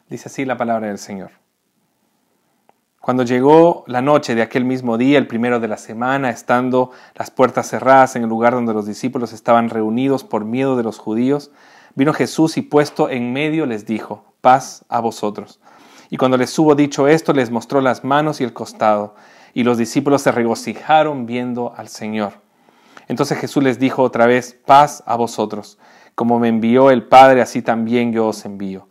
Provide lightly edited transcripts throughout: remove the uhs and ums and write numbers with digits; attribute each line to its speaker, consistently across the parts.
Speaker 1: Dice así la palabra del Señor. Cuando llegó la noche de aquel mismo día, el primero de la semana, estando las puertas cerradas en el lugar donde los discípulos estaban reunidos por miedo de los judíos, vino Jesús y puesto en medio les dijo, paz a vosotros. Y cuando les hubo dicho esto, les mostró las manos y el costado, y los discípulos se regocijaron viendo al Señor. Entonces Jesús les dijo otra vez, paz a vosotros. Como me envió el Padre, así también yo os envío.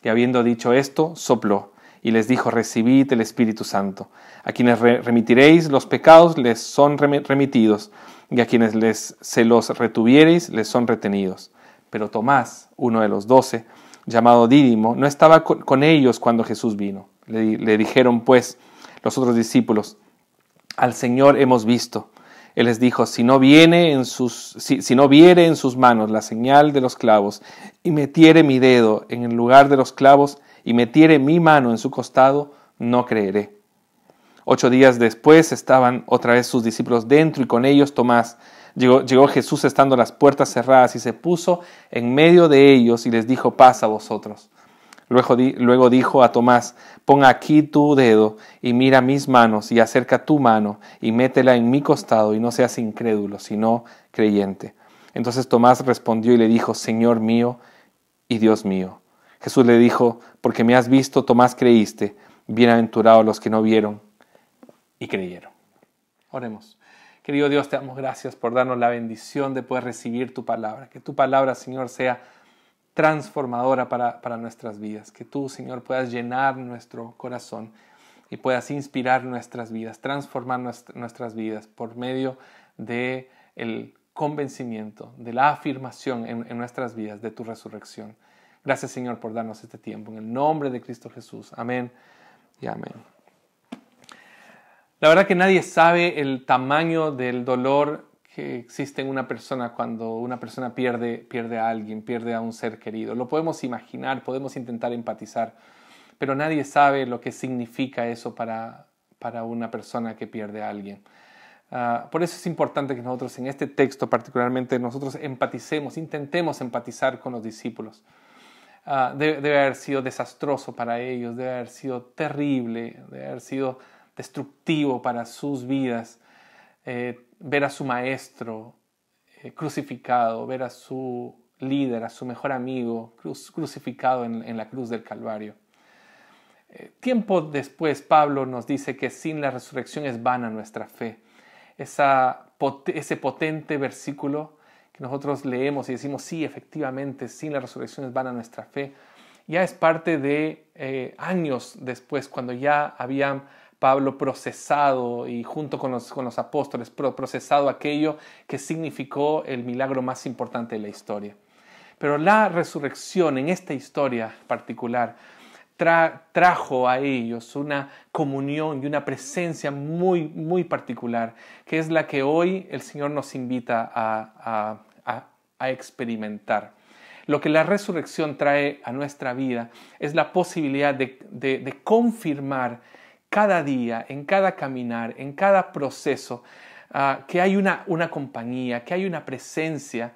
Speaker 1: Y habiendo dicho esto, sopló. Y les dijo, recibid el Espíritu Santo. A quienes remitiréis los pecados les son remitidos, y a quienes se los retuviereis les son retenidos. Pero Tomás, uno de los 12, llamado Dídimo, no estaba con ellos cuando Jesús vino. Le dijeron pues los otros discípulos, al Señor hemos visto. Él les dijo, si no viere en sus manos la señal de los clavos, y metiere mi dedo en el lugar de los clavos, y metiere mi mano en su costado, no creeré. 8 días después estaban otra vez sus discípulos dentro y con ellos Tomás. Llegó Jesús estando las puertas cerradas y se puso en medio de ellos y les dijo, paz a vosotros. Luego dijo a Tomás, pon aquí tu dedo y mira mis manos y acerca tu mano y métela en mi costado y no seas incrédulo, sino creyente. Entonces Tomás respondió y le dijo, Señor mío y Dios mío. Jesús le dijo, porque me has visto, Tomás, creíste. Bienaventurados los que no vieron y creyeron. Oremos. Querido Dios, te damos gracias por darnos la bendición de poder recibir tu palabra. Que tu palabra, Señor, sea transformadora para nuestras vidas. Que tú, Señor, puedas llenar nuestro corazón y puedas inspirar nuestras vidas, transformar nuestras vidas por medio del convencimiento, de la afirmación en nuestras vidas de tu resurrección. Gracias, Señor, por darnos este tiempo. En el nombre de Cristo Jesús. Amén y amén. La verdad que nadie sabe el tamaño del dolor que existe en una persona cuando una persona pierde a alguien, pierde a un ser querido. Lo podemos imaginar, podemos intentar empatizar, pero nadie sabe lo que significa eso para una persona que pierde a alguien. Por eso es importante que nosotros en este texto particularmente nosotros empaticemos, intentemos empatizar con los discípulos. Debe haber sido desastroso para ellos, debe haber sido terrible, debe haber sido destructivo para sus vidas ver a su maestro crucificado, ver a su líder, a su mejor amigo crucificado en la cruz del Calvario. Tiempo después Pablo nos dice que sin la resurrección es vana nuestra fe. Ese potente versículo que nosotros leemos y decimos, sí, efectivamente, sin la resurrección es vana nuestra fe, ya es parte de años después, cuando ya había Pablo procesado y junto con los apóstoles procesado aquello que significó el milagro más importante de la historia. Pero la resurrección en esta historia particular trajo a ellos una comunión y una presencia muy, muy particular, que es la que hoy el Señor nos invita a experimentar. Lo que la resurrección trae a nuestra vida es la posibilidad de confirmar cada día, en cada caminar, en cada proceso, que hay una compañía, que hay una presencia,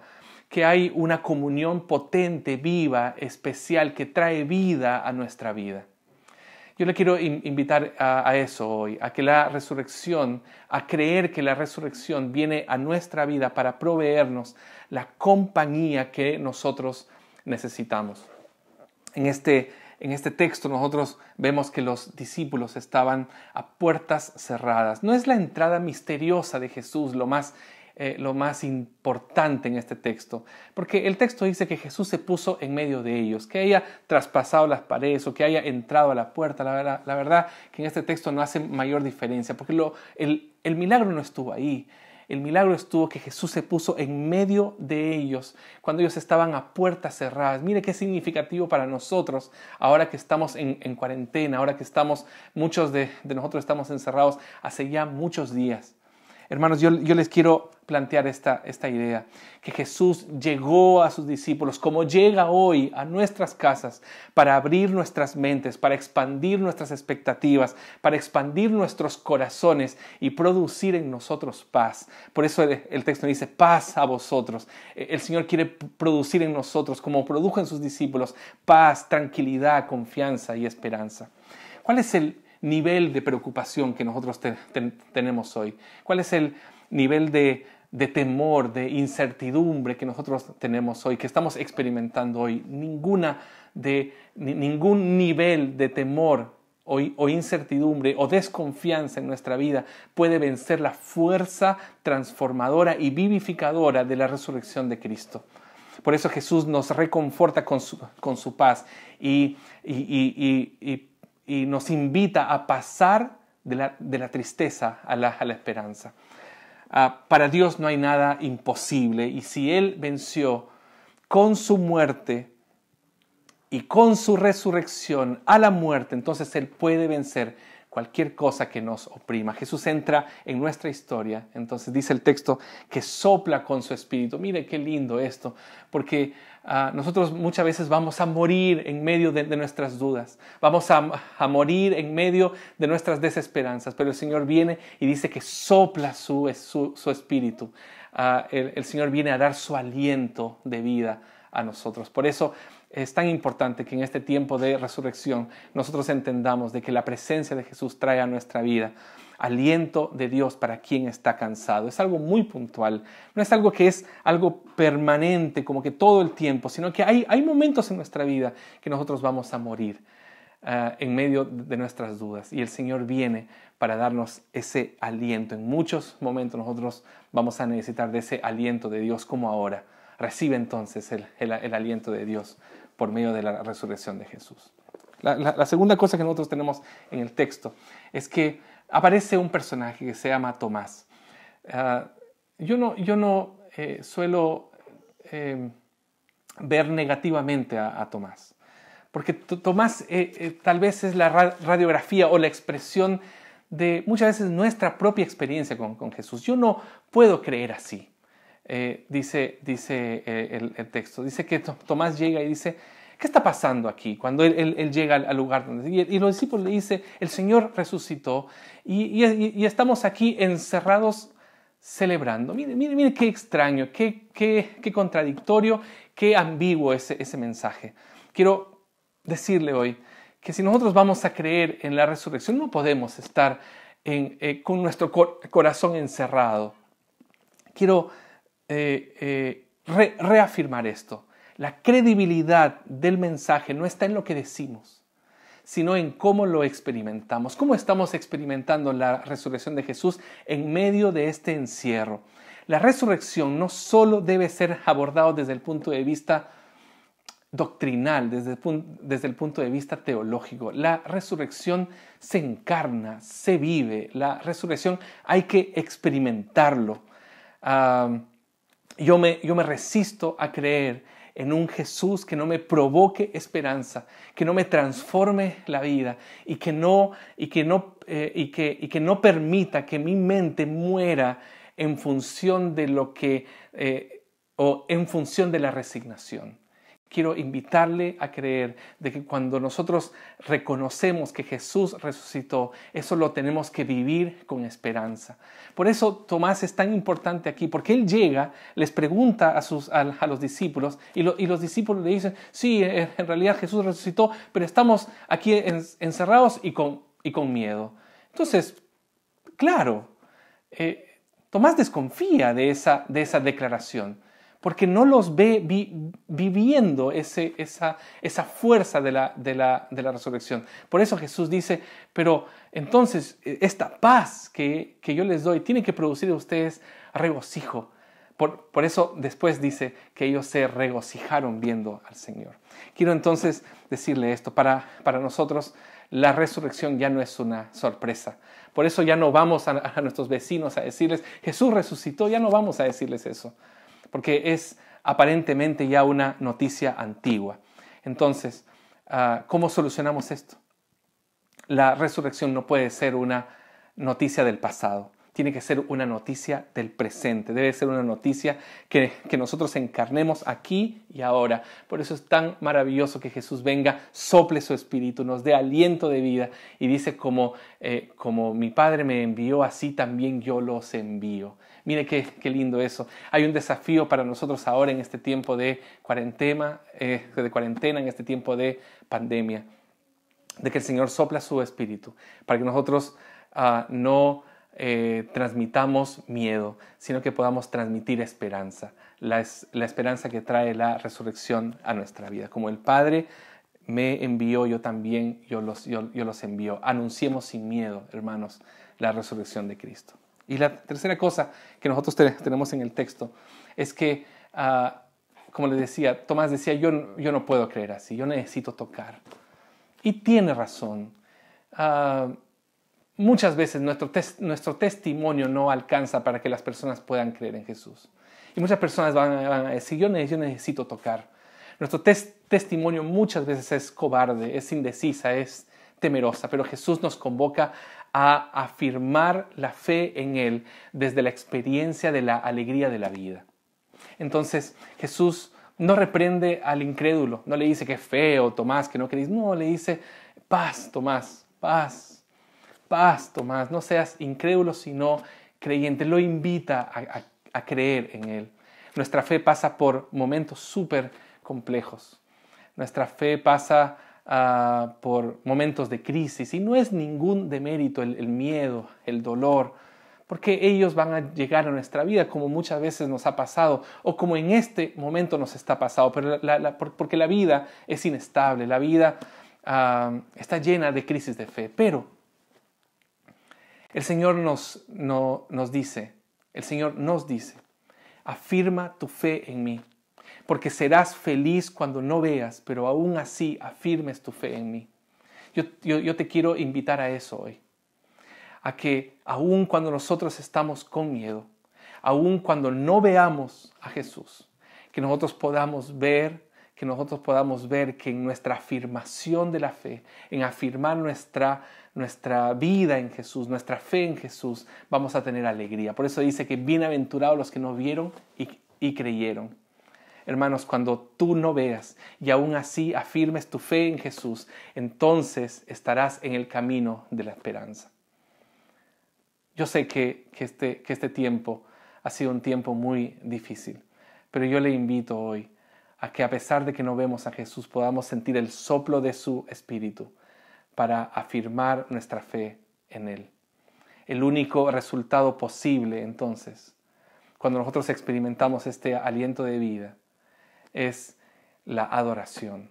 Speaker 1: que hay una comunión potente, viva, especial, que trae vida a nuestra vida. Yo le quiero invitar a eso hoy, a que la resurrección, a creer que la resurrección viene a nuestra vida para proveernos la compañía que nosotros necesitamos. En este texto nosotros vemos que los discípulos estaban a puertas cerradas. No es la entrada misteriosa de Jesús lo más importante en este texto, porque el texto dice que Jesús se puso en medio de ellos, que haya traspasado las paredes o que haya entrado a la puerta. La verdad que en este texto no hace mayor diferencia, porque el milagro no estuvo ahí. El milagro estuvo que Jesús se puso en medio de ellos cuando ellos estaban a puertas cerradas. Mire qué significativo para nosotros ahora que estamos en cuarentena, ahora que muchos de nosotros estamos encerrados hace ya muchos días. Hermanos, yo les quiero plantear esta idea, que Jesús llegó a sus discípulos como llega hoy a nuestras casas para abrir nuestras mentes, para expandir nuestras expectativas, para expandir nuestros corazones y producir en nosotros paz. Por eso el texto dice, paz a vosotros. El Señor quiere producir en nosotros, como produjo en sus discípulos, paz, tranquilidad, confianza y esperanza. ¿Cuál es el nivel de preocupación que nosotros tenemos hoy? ¿Cuál es el nivel de temor, de incertidumbre que nosotros tenemos hoy, que estamos experimentando hoy? Ningún nivel de temor o incertidumbre o desconfianza en nuestra vida puede vencer la fuerza transformadora y vivificadora de la resurrección de Cristo. Por eso Jesús nos reconforta con su paz y nos invita a pasar de la tristeza a la esperanza. Para Dios no hay nada imposible, y si Él venció con su muerte y con su resurrección a la muerte, entonces Él puede vencer cualquier cosa que nos oprima. Jesús entra en nuestra historia, entonces dice el texto que sopla con su espíritu. Mire qué lindo esto, porque nosotros muchas veces vamos a morir en medio de nuestras dudas, vamos a morir en medio de nuestras desesperanzas, pero el Señor viene y dice que sopla su espíritu. El Señor viene a dar su aliento de vida a nosotros. Por eso es tan importante que en este tiempo de resurrección nosotros entendamos de que la presencia de Jesús trae a nuestra vida aliento de Dios para quien está cansado. Es algo muy puntual, no es algo que es algo permanente, como que todo el tiempo, sino que hay momentos en nuestra vida que nosotros vamos a morir en medio de nuestras dudas, y el Señor viene para darnos ese aliento. En muchos momentos nosotros vamos a necesitar de ese aliento de Dios, como ahora. Recibe entonces el aliento de Dios por medio de la resurrección de Jesús. La segunda cosa que nosotros tenemos en el texto es que aparece un personaje que se llama Tomás. Yo no suelo ver negativamente a Tomás, porque Tomás tal vez es la radiografía o la expresión de muchas veces nuestra propia experiencia con Jesús. Yo no puedo creer así. Dice el texto, dice que Tomás llega y dice, ¿qué está pasando aquí? Cuando él llega al lugar y los discípulos le dicen, el Señor resucitó y estamos aquí encerrados celebrando. Mire qué extraño, qué contradictorio, qué ambiguo ese mensaje. Quiero decirle hoy que si nosotros vamos a creer en la resurrección, no podemos estar con nuestro corazón encerrado. Quiero reafirmar esto. La credibilidad del mensaje no está en lo que decimos, sino en cómo lo experimentamos. ¿Cómo estamos experimentando la resurrección de Jesús en medio de este encierro? La resurrección no solo debe ser abordado desde el punto de vista doctrinal, desde el punto de vista teológico. La resurrección se encarna, se vive. La resurrección hay que experimentarlo. Yo me resisto a creer en un Jesús que no me provoque esperanza, que no me transforme la vida y que no permita que mi mente muera en función de o en función de la resignación. Quiero invitarle a creer de que cuando nosotros reconocemos que Jesús resucitó, eso lo tenemos que vivir con esperanza. Por eso Tomás es tan importante aquí, porque él llega, les pregunta a los discípulos y los discípulos le dicen, sí, en realidad Jesús resucitó, pero estamos aquí encerrados y con miedo. Entonces, claro, Tomás desconfía de esa declaración, porque no los ve viviendo esa fuerza de la resurrección. Por eso Jesús dice, pero entonces esta paz que yo les doy tiene que producir en ustedes regocijo. Por eso después dice que ellos se regocijaron viendo al Señor. Quiero entonces decirle esto, para nosotros la resurrección ya no es una sorpresa. Por eso ya no vamos a nuestros vecinos a decirles, Jesús resucitó, ya no vamos a decirles eso, porque es aparentemente ya una noticia antigua. Entonces, ¿cómo solucionamos esto? La resurrección no puede ser una noticia del pasado. tiene que ser una noticia del presente, debe ser una noticia que nosotros encarnemos aquí y ahora. Por eso es tan maravilloso que Jesús venga, sople su espíritu, nos dé aliento de vida y dice como mi Padre me envió, así también yo los envío. Mire qué lindo eso. Hay un desafío para nosotros ahora en este tiempo de cuarentena, en este tiempo de pandemia, de que el Señor sopla su espíritu para que nosotros no transmitamos miedo, sino que podamos transmitir esperanza, la esperanza que trae la resurrección a nuestra vida. Como el Padre me envió, yo los envío. Anunciemos sin miedo, hermanos, la resurrección de Cristo. Y la tercera cosa que nosotros tenemos en el texto es que, como les decía, Tomás decía, yo no puedo creer así, yo necesito tocar. Y tiene razón. Muchas veces nuestro testimonio no alcanza para que las personas puedan creer en Jesús. Y muchas personas van a decir, yo necesito tocar. Nuestro testimonio muchas veces es cobarde, es indecisa, es temerosa, pero Jesús nos convoca a afirmar la fe en Él desde la experiencia de la alegría de la vida. Entonces Jesús no reprende al incrédulo, no le dice que feo, Tomás, que no querés. No, le dice paz, Tomás, paz. Paz, Tomás, no seas incrédulo sino creyente. Lo invita a creer en Él. Nuestra fe pasa por momentos súper complejos. Nuestra fe pasa por momentos de crisis y no es ningún demérito el miedo, el dolor, porque ellos van a llegar a nuestra vida como muchas veces nos ha pasado o como en este momento nos está pasando, pero porque la vida es inestable, la vida está llena de crisis de fe. Pero el Señor nos dice, afirma tu fe en mí, porque serás feliz cuando no veas, pero aún así afirmes tu fe en mí. Yo te quiero invitar a eso hoy, a que aún cuando nosotros estamos con miedo, aún cuando no veamos a Jesús, que nosotros podamos ver que en nuestra afirmación de la fe, en afirmar nuestra vida en Jesús, nuestra fe en Jesús, vamos a tener alegría. Por eso dice que bienaventurados los que no vieron y creyeron. Hermanos, cuando tú no veas y aún así afirmes tu fe en Jesús, entonces estarás en el camino de la esperanza. Yo sé que este tiempo ha sido un tiempo muy difícil, pero yo le invito hoy a que a pesar de que no vemos a Jesús, podamos sentir el soplo de su Espíritu para afirmar nuestra fe en Él. El único resultado posible, entonces, cuando nosotros experimentamos este aliento de vida, es la adoración.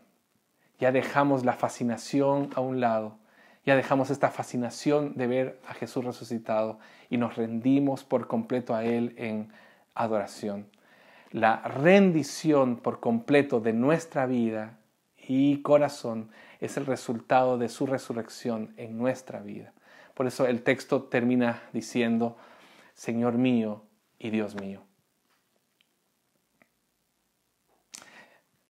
Speaker 1: Ya dejamos la fascinación a un lado, ya dejamos esta fascinación de ver a Jesús resucitado y nos rendimos por completo a Él en adoración. La rendición por completo de nuestra vida y corazón es el resultado de su resurrección en nuestra vida. Por eso el texto termina diciendo, Señor mío y Dios mío.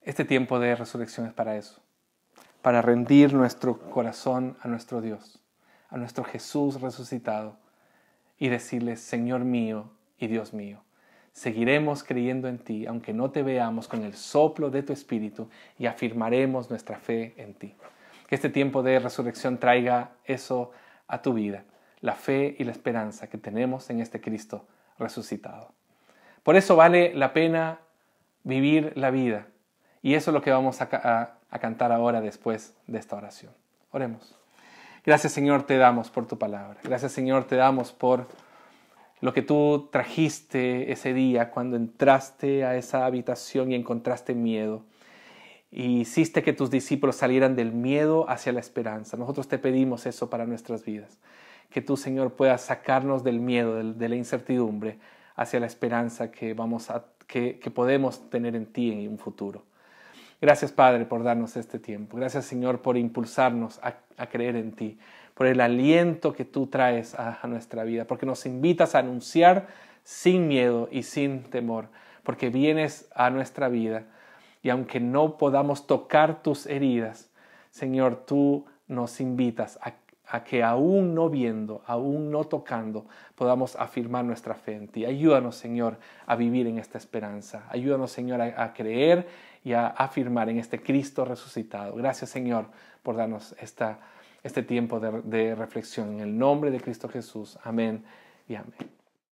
Speaker 1: Este tiempo de resurrección es para eso, para rendir nuestro corazón a nuestro Dios, a nuestro Jesús resucitado y decirle, Señor mío y Dios mío. Seguiremos creyendo en ti, aunque no te veamos, con el soplo de tu Espíritu y afirmaremos nuestra fe en ti. Que este tiempo de resurrección traiga eso a tu vida, la fe y la esperanza que tenemos en este Cristo resucitado. Por eso vale la pena vivir la vida y eso es lo que vamos a cantar ahora después de esta oración. Oremos. Gracias, Señor, te damos por tu palabra. Gracias, Señor, te damos por lo que tú trajiste ese día cuando entraste a esa habitación y encontraste miedo. Y hiciste que tus discípulos salieran del miedo hacia la esperanza. Nosotros te pedimos eso para nuestras vidas. Que tú, Señor, puedas sacarnos del miedo, de la incertidumbre, hacia la esperanza que podemos tener en ti en un futuro. Gracias, Padre, por darnos este tiempo. Gracias, Señor, por impulsarnos a creer en ti, por el aliento que tú traes a nuestra vida, porque nos invitas a anunciar sin miedo y sin temor, porque vienes a nuestra vida y aunque no podamos tocar tus heridas, Señor, tú nos invitas a que aún no viendo, aún no tocando, podamos afirmar nuestra fe en ti. Ayúdanos, Señor, a vivir en esta esperanza. Ayúdanos, Señor, a creer y a afirmar en este Cristo resucitado. Gracias, Señor, por darnos este tiempo de reflexión. En el nombre de Cristo Jesús. Amén y amén.